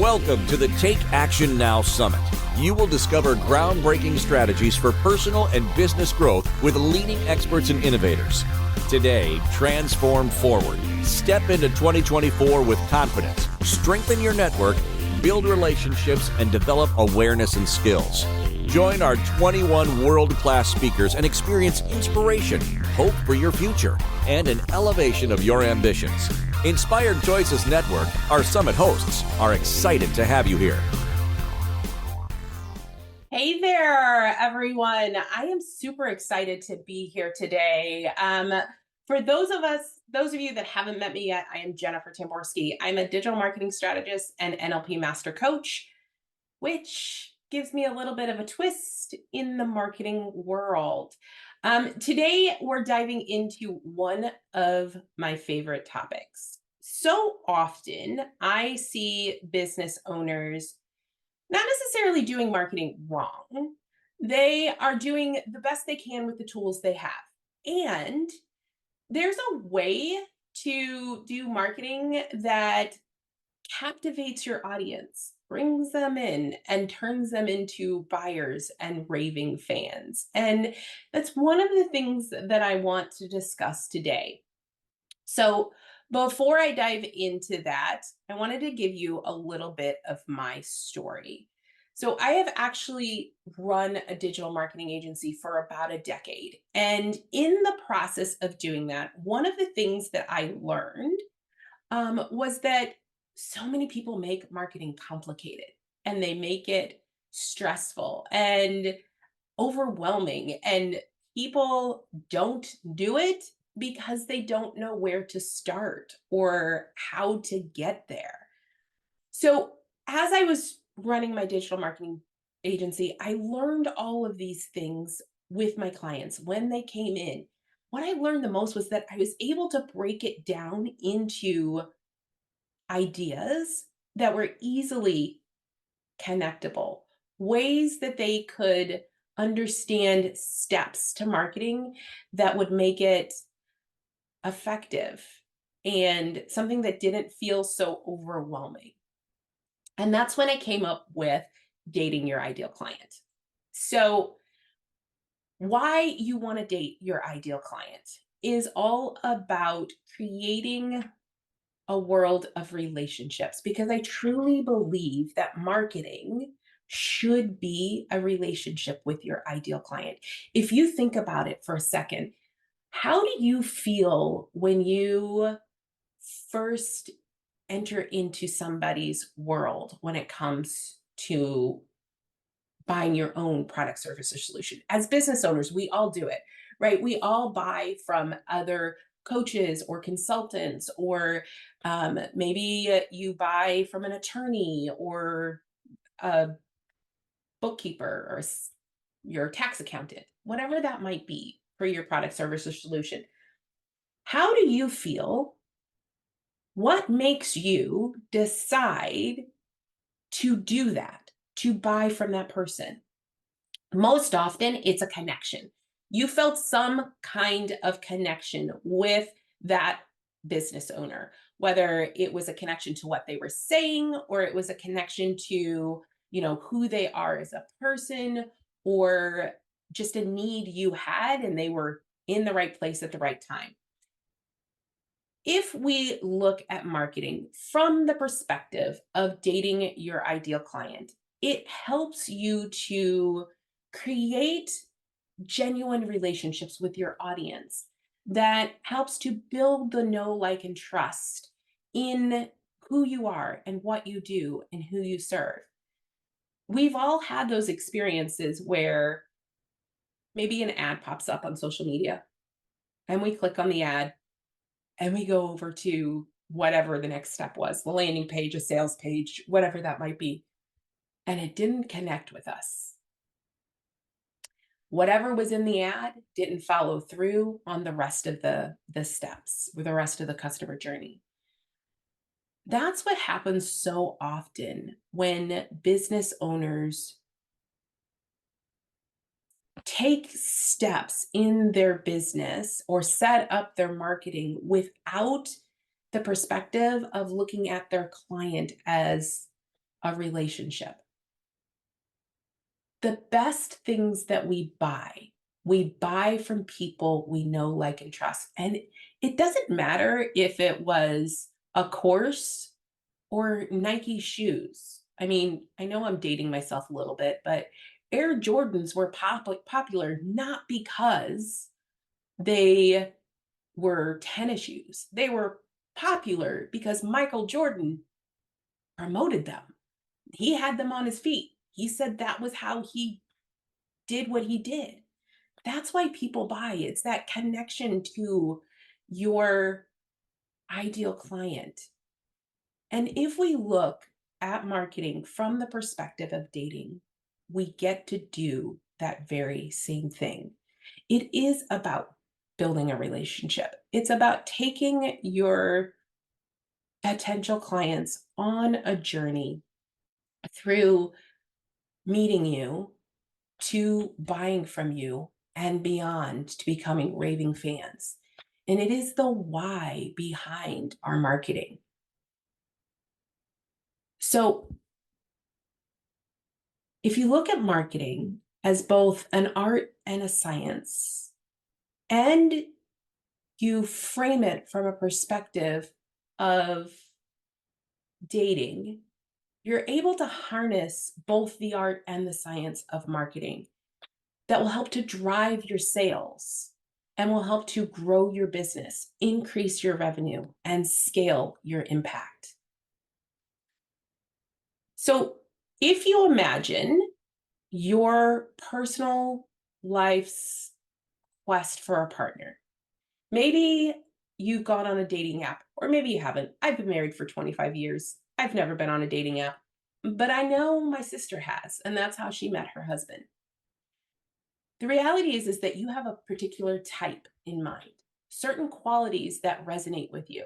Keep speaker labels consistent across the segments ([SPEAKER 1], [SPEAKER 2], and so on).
[SPEAKER 1] Welcome to the Take Action Now Summit. You will discover groundbreaking strategies for personal and business growth with leading experts and innovators. Today, transform forward. Step into 2024 with confidence. Strengthen your network, build relationships, and develop awareness and skills. Join our 21 world-class speakers and experience inspiration, hope for your future, and an elevation of your ambitions. Inspired Choices Network, our summit hosts, are excited to have you here.
[SPEAKER 2] Hey there, everyone. I am super excited to be here today. For those of you that haven't met me yet, I am Jennifer Tamborski. I'm a digital marketing strategist and NLP master coach, which gives me a little bit of a twist in the marketing world. Today, we're diving into one of my favorite topics. So often, I see business owners not necessarily doing marketing wrong. They are doing the best they can with the tools they have. And there's a way to do marketing that captivates your audience, brings them in, and turns them into buyers and raving fans. And that's one of the things that I want to discuss today. So, before I dive into that, I wanted to give you a little bit of my story. So, I have actually run a digital marketing agency for about a decade. And in the process of doing that, one of the things that I learned was that so many people make marketing complicated and they make it stressful and overwhelming, and people don't do it because they don't know where to start or how to get there. So, as I was running my digital marketing agency, I learned all of these things with my clients when they came in. What I learned the most was that I was able to break it down into ideas that were easily connectable, ways that they could understand steps to marketing that would make it effective and something that didn't feel so overwhelming. And that's when I came up with dating your ideal client. So, why you want to date your ideal client is all about creating a world of relationships, because I truly believe that marketing should be a relationship with your ideal client. If you think about it for a second, how do you feel when you first enter into somebody's world when it comes to buying your own product, service, or solution? As business owners, we all do it, right? We all buy from other coaches or consultants, or maybe you buy from an attorney or a bookkeeper or your tax accountant, whatever that might be for your product, service, or solution. How do you feel? What makes you decide to do that, to buy from that person? Most often, it's a connection. You felt some kind of connection with that business owner, whether it was a connection to what they were saying, or it was a connection to, who they are as a person, or just a need you had and they were in the right place at the right time. If we look at marketing from the perspective of dating your ideal client, it helps you to create genuine relationships with your audience that helps to build the know, like, and trust in who you are and what you do and who you serve. We've all had those experiences where maybe an ad pops up on social media and we click on the ad and we go over to whatever the next step was, the landing page, a sales page, whatever that might be, and it didn't connect with us. Whatever was in the ad didn't follow through on the rest of the steps or the rest of the customer journey. That's what happens so often when business owners take steps in their business or set up their marketing without the perspective of looking at their client as a relationship. The best things that we buy from people we know, like, and trust. And it doesn't matter if it was a course or Nike shoes. I mean, I know I'm dating myself a little bit, but Air Jordans were popular not because they were tennis shoes. They were popular because Michael Jordan promoted them. He had them on his feet. He said that was how he did what he did. That's why people buy. It's that connection to your ideal client. And if we look at marketing from the perspective of dating, we get to do that very same thing. It is about building a relationship. It's about taking your potential clients on a journey through meeting you to buying from you and beyond to becoming raving fans. And it is the why behind our marketing. So if you look at marketing as both an art and a science, and you frame it from a perspective of dating, you're able to harness both the art and the science of marketing that will help to drive your sales and will help to grow your business, increase your revenue, and scale your impact. So, if you imagine your personal life's quest for a partner, maybe you've gone on a dating app, or maybe you haven't. I've been married for 25 years. I've never been on a dating app, but I know my sister has, and that's how she met her husband. The reality is that you have a particular type in mind, certain qualities that resonate with you.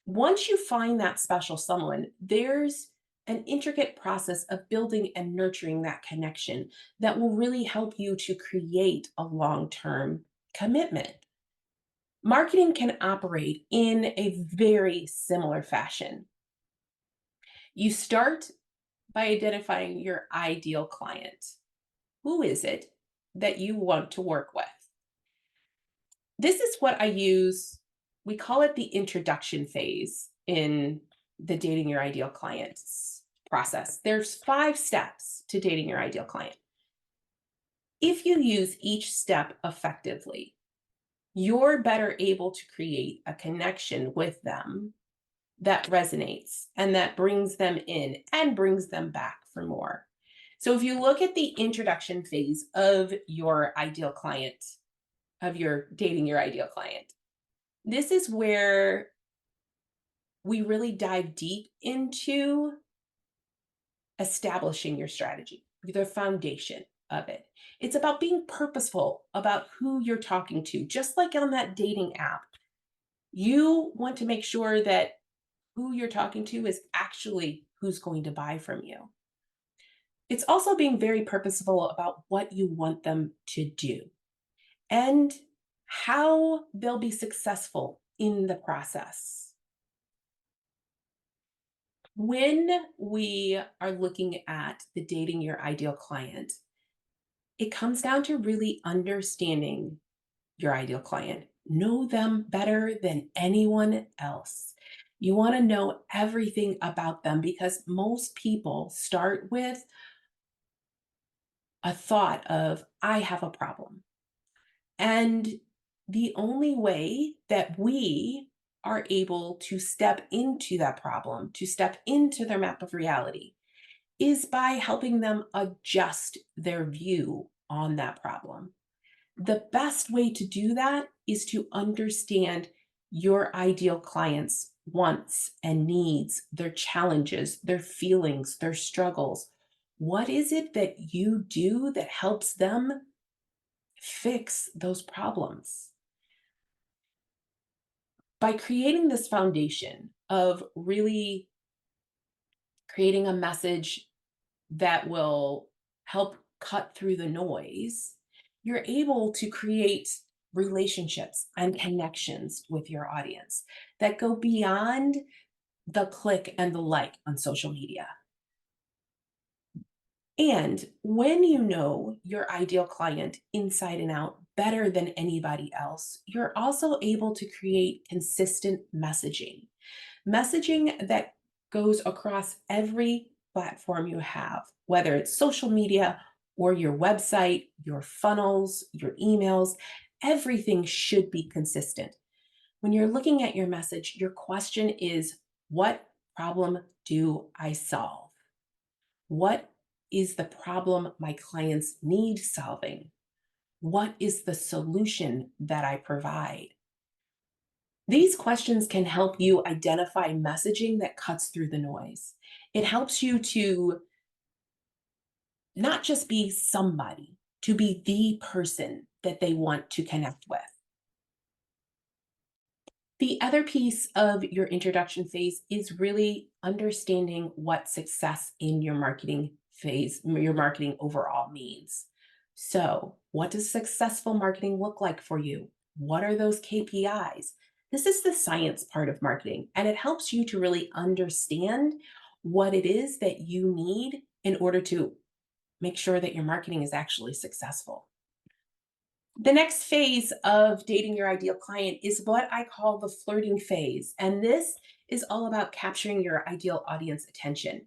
[SPEAKER 2] Once you find that special someone, there's an intricate process of building and nurturing that connection that will really help you to create a long-term commitment. Marketing can operate in a very similar fashion. You start by identifying your ideal client. Who is it that you want to work with? This is what I use. We call it the introduction phase in the dating your ideal clients process. There's 5 steps to dating your ideal client. If you use each step effectively, you're better able to create a connection with them that resonates and that brings them in and brings them back for more. So if you look at the introduction phase of your ideal client, of your dating your ideal client, this is where we really dive deep into establishing your strategy, the foundation of it. It's about being purposeful about who you're talking to. Just like on that dating app, you want to make sure that who you're talking to is actually who's going to buy from you. It's also being very purposeful about what you want them to do and how they'll be successful in the process. When we are looking at the dating your ideal client, it comes down to really understanding your ideal client. Know them better than anyone else. You want to know everything about them because most people start with a thought of, I have a problem. And the only way that we are able to step into that problem, to step into their map of reality, is by helping them adjust their view on that problem. The best way to do that is to understand your ideal clients' wants and needs, their challenges, their feelings, their struggles. What is it that you do that helps them fix those problems? By creating this foundation of really creating a message that will help cut through the noise, you're able to create relationships and connections with your audience that go beyond the click and the like on social media. And when you know your ideal client inside and out better than anybody else, you're also able to create consistent messaging that goes across every platform you have, whether it's social media or your website, your funnels, your emails, everything should be consistent. When you're looking at your message, your question is, what problem do I solve? What is the problem my clients need solving? What is the solution that I provide? These questions can help you identify messaging that cuts through the noise. It helps you to not just be somebody, to be the person that they want to connect with. The other piece of your introduction phase is really understanding what success in your marketing phase, your marketing overall means. So, what does successful marketing look like for you? What are those KPIs? This is the science part of marketing, and it helps you to really understand what it is that you need in order to make sure that your marketing is actually successful. The next phase of dating your ideal client is what I call the flirting phase. And this is all about capturing your ideal audience attention.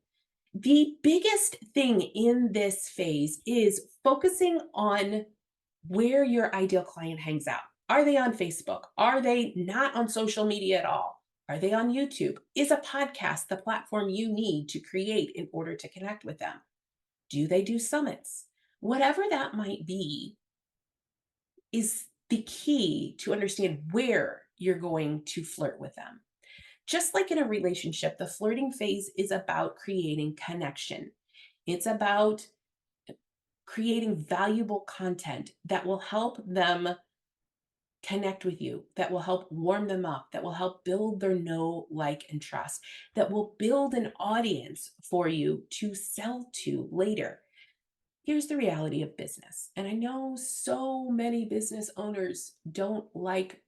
[SPEAKER 2] The biggest thing in this phase is focusing on where your ideal client hangs out. Are they on Facebook? Are they not on social media at all? Are they on YouTube? Is a podcast the platform you need to create in order to connect with them? Do they do summits? Whatever that might be, is the key to understand where you're going to flirt with them. Just like in a relationship, the flirting phase is about creating connection. It's about creating valuable content that will help them connect with you, that will help warm them up, that will help build their know, like, and trust, that will build an audience for you to sell to later. Here's the reality of business. And I know so many business owners don't like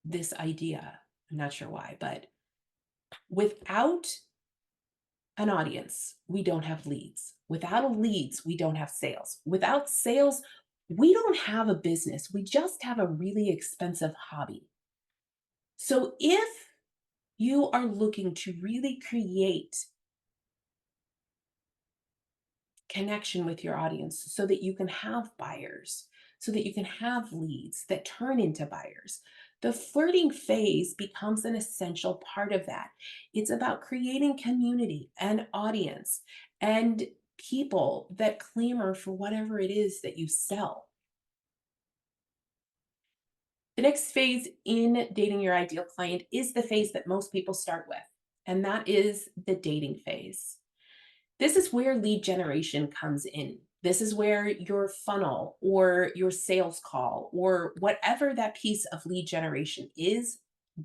[SPEAKER 2] this idea. I'm not sure why, but without an audience, we don't have leads. Without leads, we don't have sales. Without sales, we don't have a business. We just have a really expensive hobby. So if you are looking to really create connection with your audience so that you can have buyers, so that you can have leads that turn into buyers. The flirting phase becomes an essential part of that. It's about creating community and audience and people that clamor for whatever it is that you sell. The next phase in dating your ideal client is the phase that most people start with, and that is the dating phase. This is where lead generation comes in. This is where your funnel or your sales call or whatever that piece of lead generation is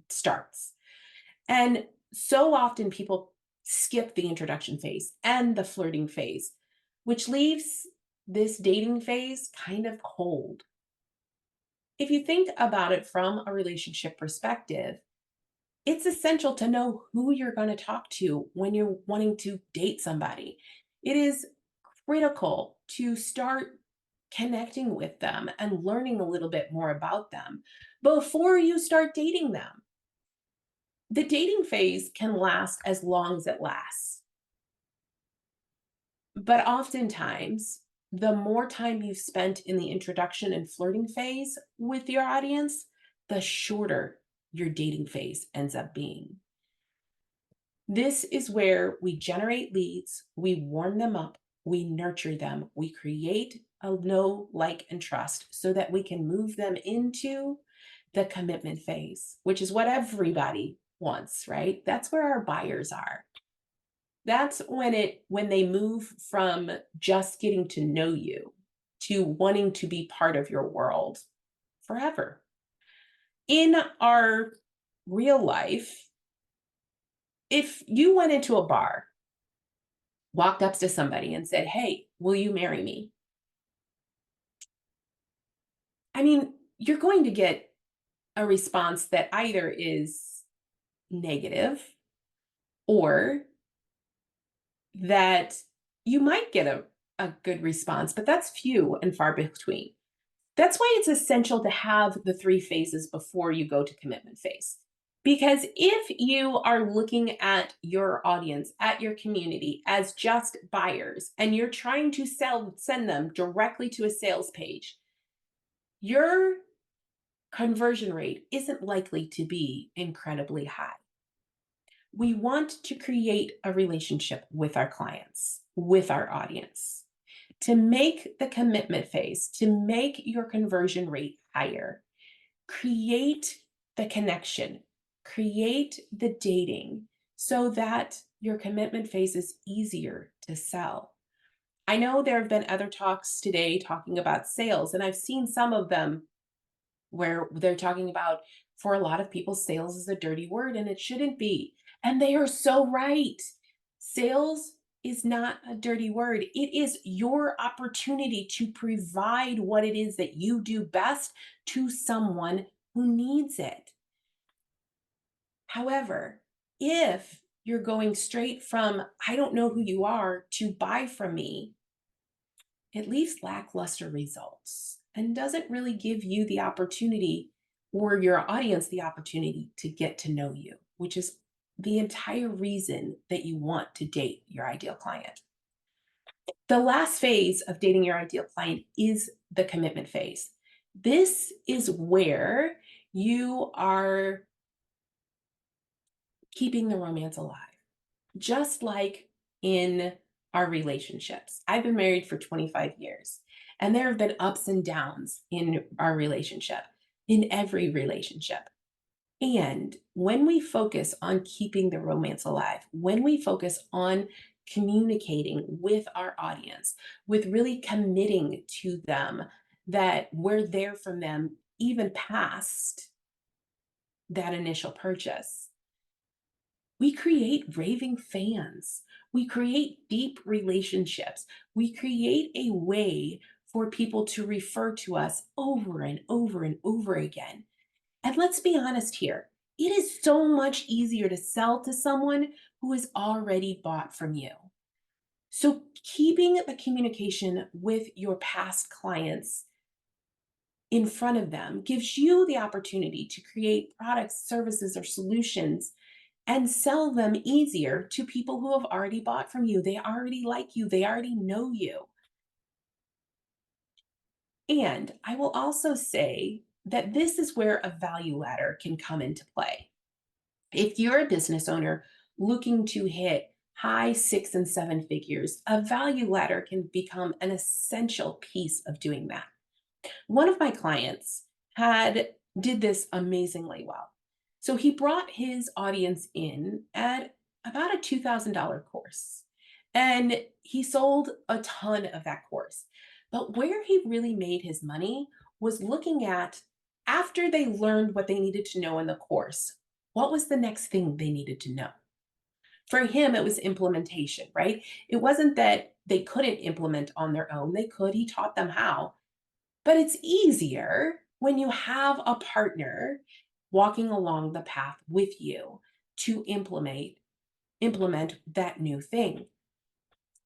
[SPEAKER 2] starts. And so often people skip the introduction phase and the flirting phase, which leaves this dating phase kind of cold. If you think about it from a relationship perspective, it's essential to know who you're going to talk to when you're wanting to date somebody. It is critical to start connecting with them and learning a little bit more about them before you start dating them. The dating phase can last as long as it lasts, but oftentimes, the more time you've spent in the introduction and flirting phase with your audience, the shorter your dating phase ends up being. This is where we generate leads, we warm them up, we nurture them, we create a know, like, and trust so that we can move them into the commitment phase, which is what everybody wants, right? That's where our buyers are. That's when they move from just getting to know you to wanting to be part of your world forever. In our real life, if you went into a bar, walked up to somebody and said, "Hey, will you marry me?" I mean, you're going to get a response that either is negative or that you might get a good response, but that's few and far between. That's why it's essential to have the three phases before you go to commitment phase. Because if you are looking at your audience, at your community as just buyers, and you're trying to send them directly to a sales page, your conversion rate isn't likely to be incredibly high. We want to create a relationship with our clients, with our audience. To make the commitment phase, to make your conversion rate higher, create the connection, create the dating so that your commitment phase is easier to sell. I know there have been other talks today talking about sales, and I've seen some of them where they're talking about, for a lot of people, sales is a dirty word and it shouldn't be. And they are so right. Sales is not a dirty word. It is your opportunity to provide what it is that you do best to someone who needs it. However, if you're going straight from, I don't know who you are, to buy from me, it leaves lackluster results and doesn't really give you the opportunity or your audience the opportunity to get to know you, which is the entire reason that you want to date your ideal client. The last phase of dating your ideal client is the commitment phase. This is where you are keeping the romance alive, just like in our relationships. I've been married for 25 years, and there have been ups and downs in our relationship, in every relationship. And when we focus on keeping the romance alive, when we focus on communicating with our audience, with really committing to them that we're there for them even past that initial purchase, we create raving fans. We create deep relationships. We create a way for people to refer to us over and over and over again. And let's be honest here, it is so much easier to sell to someone who has already bought from you. So, keeping the communication with your past clients in front of them gives you the opportunity to create products, services, or solutions and sell them easier to people who have already bought from you. They already like you, they already know you. And I will also say that this is where a value ladder can come into play. If you're a business owner looking to hit high 6 and 7 figures, a value ladder can become an essential piece of doing that. One of my clients did this amazingly well. So he brought his audience in at about a $2,000 course, and he sold a ton of that course. But where he really made his money was looking at, after they learned what they needed to know in the course, what was the next thing they needed to know? For him, it was implementation, right? It wasn't that they couldn't implement on their own. They could, he taught them how. But it's easier when you have a partner walking along the path with you to implement that new thing.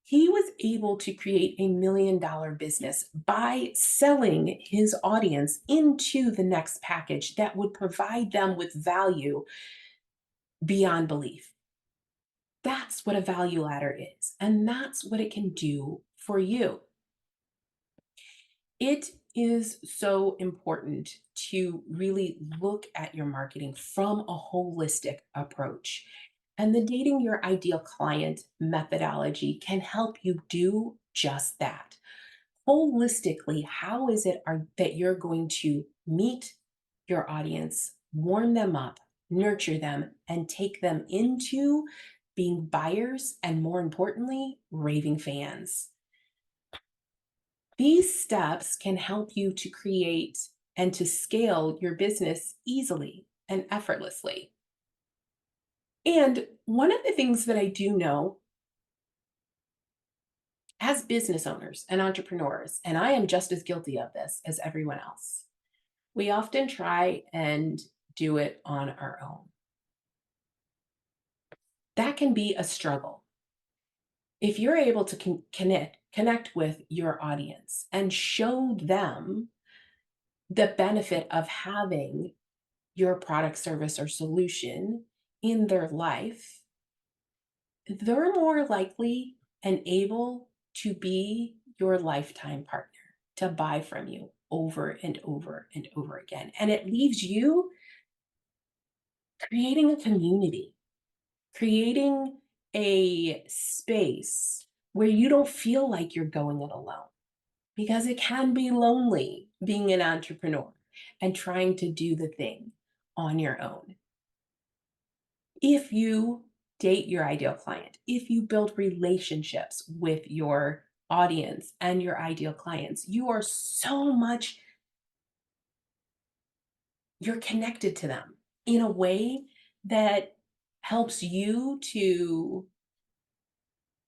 [SPEAKER 2] He was able to create $1 million business by selling his audience into the next package that would provide them with value beyond belief. That's what a value ladder is, and that's what it can do for you. It is so important to really look at your marketing from a holistic approach. And the dating your ideal client methodology can help you do just that. Holistically, how is it that you're going to meet your audience, warm them up, nurture them, and take them into being buyers and, more importantly, raving fans? These steps can help you to create and to scale your business easily and effortlessly. And one of the things that I do know as business owners and entrepreneurs, and I am just as guilty of this as everyone else, we often try and do it on our own. That can be a struggle. If you're able to connect with your audience and show them the benefit of having your product, service, or solution in their life, they're more likely and able to be your lifetime partner, to buy from you over and over and over again. And it leaves you creating a community, creating a space where you don't feel like you're going it alone, because it can be lonely being an entrepreneur and trying to do the thing on your own. If you date your ideal client, if you build relationships with your audience and your ideal clients, you're connected to them in a way that helps you to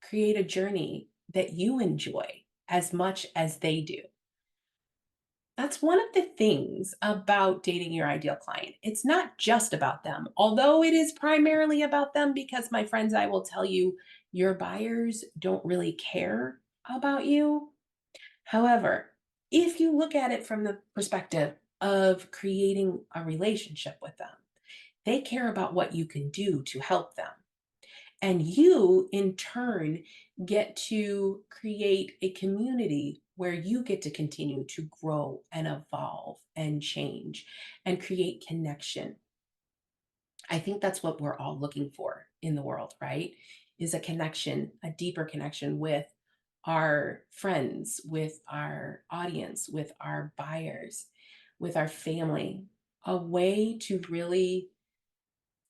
[SPEAKER 2] create a journey that you enjoy as much as they do. That's one of the things about dating your ideal client. It's not just about them, although it is primarily about them, because my friends, I will tell you, your buyers don't really care about you. However, if you look at it from the perspective of creating a relationship with them, they care about what you can do to help them. And you, in turn, get to create a community where you get to continue to grow and evolve and change and create connection. I think that's what we're all looking for in the world, right? Is a connection, a deeper connection with our friends, with our audience, with our buyers, with our family, a way to really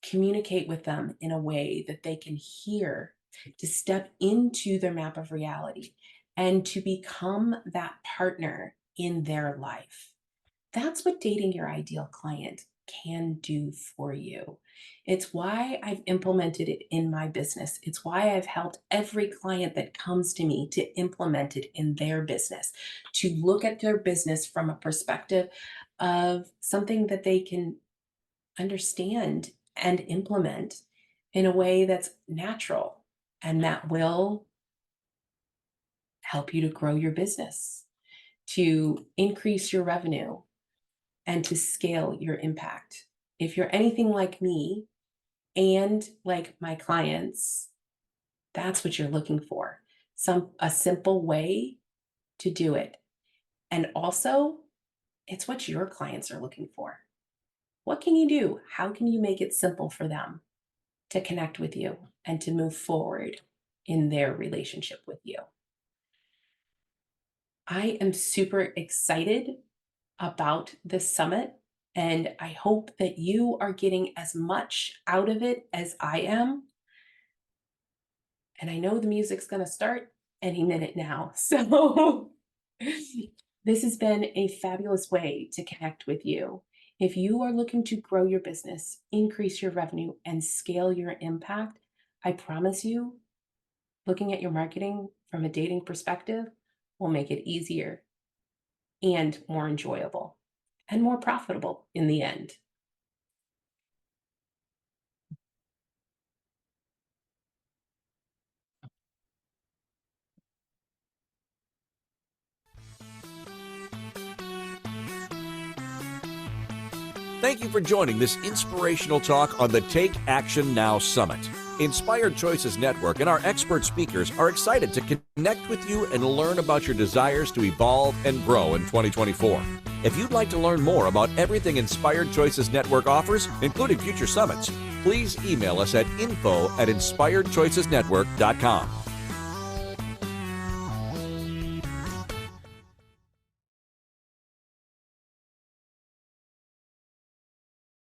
[SPEAKER 2] communicate with them in a way that they can hear, to step into their map of reality and to become that partner in their life. That's what dating your ideal client can do for you. It's why I've implemented it in my business. It's why I've helped every client that comes to me to implement it in their business, to look at their business from a perspective of something that they can understand and implement in a way that's natural and that will help you to grow your business, to increase your revenue, and to scale your impact. If you're anything like me and like my clients, that's what you're looking for. A simple way to do it. And also, it's what your clients are looking for. What can you do? How can you make it simple for them to connect with you and to move forward in their relationship with you? I am super excited about this summit, and I hope that you are getting as much out of it as I am. And I know the music's going to start any minute now. So this has been a fabulous way to connect with you. If you are looking to grow your business, increase your revenue, and scale your impact, I promise you, looking at your marketing from a dating perspective will make it easier and more enjoyable and more profitable in the end.
[SPEAKER 1] Thank you for joining this inspirational talk on the Take Action Now Summit. Inspired Choices Network and our expert speakers are excited to connect with you and learn about your desires to evolve and grow in 2024. If you'd like to learn more about everything Inspired Choices Network offers, including future summits, please email us at info@inspiredchoicesnetwork.com.